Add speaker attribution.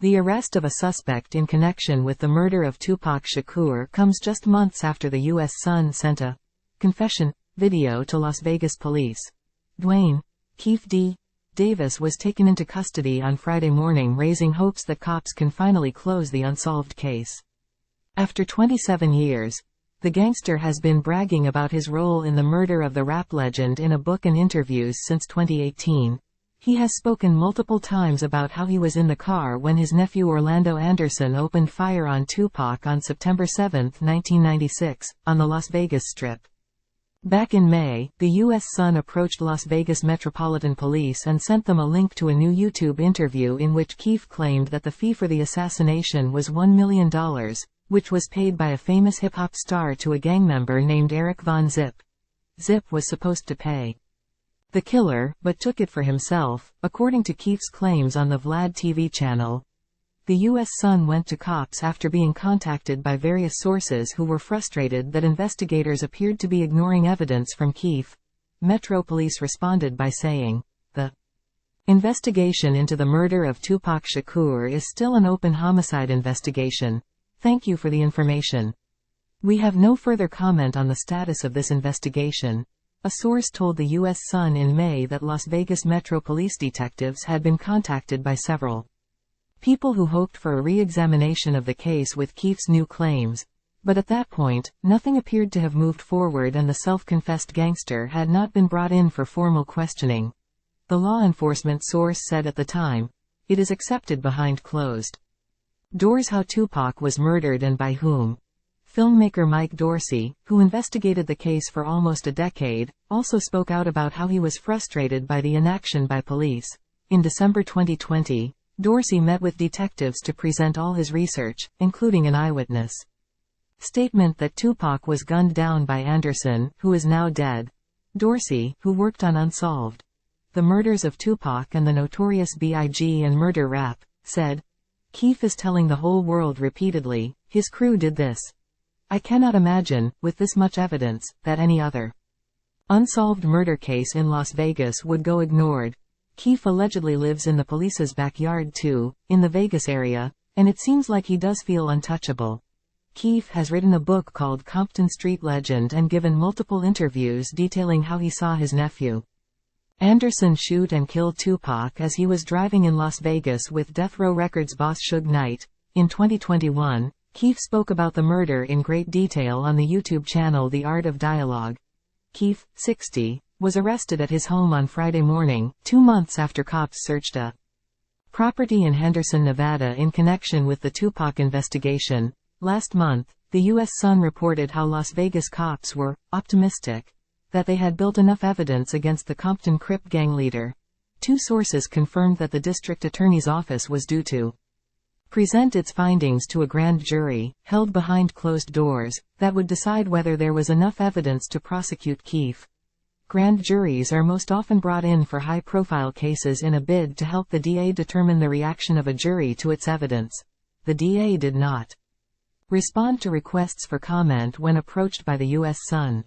Speaker 1: The arrest of a suspect in connection with the murder of Tupac Shakur comes just months after the U.S. Sun sent a confession video to Las Vegas police. Duane, Keefe D. Davis was taken into custody on Friday morning, raising hopes that cops can finally close the unsolved case. After 27 years, the gangster has been bragging about his role in the murder of the rap legend in a book and interviews since 2018. He has spoken multiple times about how he was in the car when his nephew Orlando Anderson opened fire on Tupac on September 7, 1996, on the Las Vegas Strip. Back in May, the U.S. Sun approached Las Vegas Metropolitan Police and sent them a link to a new YouTube interview in which Keefe claimed that the fee for the assassination was $1 million, which was paid by a famous hip-hop star to a gang member named Eric Von Zip. Zip was supposed to pay the killer, but took it for himself, according to Keefe's claims on the Vlad TV channel. The U.S. Sun went to cops after being contacted by various sources who were frustrated that investigators appeared to be ignoring evidence from Keefe. Metro Police responded by saying, "The investigation into the murder of Tupac Shakur is still an open homicide investigation. Thank you for the information. We have no further comment on the status of this investigation." A source told the U.S. Sun in May that Las Vegas Metro Police detectives had been contacted by several people who hoped for a re-examination of the case with Keefe's new claims, but at that point, nothing appeared to have moved forward and the self-confessed gangster had not been brought in for formal questioning. The law enforcement source said at the time, "It is accepted behind closed doors how Tupac was murdered and by whom." Filmmaker Mike Dorsey, who investigated the case for almost a decade, also spoke out about how he was frustrated by the inaction by police. In December 2020, Dorsey met with detectives to present all his research, including an eyewitness statement that Tupac was gunned down by Anderson, who is now dead. Dorsey, who worked on Unsolved, the murders of Tupac and the Notorious B.I.G. and murder rap, said, "Keefe is telling the whole world repeatedly, his crew did this. I cannot imagine, with this much evidence, that any other unsolved murder case in Las Vegas would go ignored." Keefe allegedly lives in the police's backyard too, in the Vegas area, and it seems like he does feel untouchable. Keefe has written a book called Compton Street Legend and given multiple interviews detailing how he saw his nephew Anderson shoot and kill Tupac as he was driving in Las Vegas with Death Row Records boss Suge Knight. In 2021, Keefe spoke about the murder in great detail on the YouTube channel The Art of Dialogue. Keefe, 60, was arrested at his home on Friday morning, 2 months after cops searched a property in Henderson, Nevada in connection with the Tupac investigation. Last month, the U.S. Sun reported how Las Vegas cops were optimistic that they had built enough evidence against the Compton Crip gang leader. 2 sources confirmed that the district attorney's office was due to present its findings to a grand jury, held behind closed doors, that would decide whether there was enough evidence to prosecute Keefe. Grand juries are most often brought in for high-profile cases in a bid to help the DA determine the reaction of a jury to its evidence. The DA did not respond to requests for comment when approached by the U.S. Sun.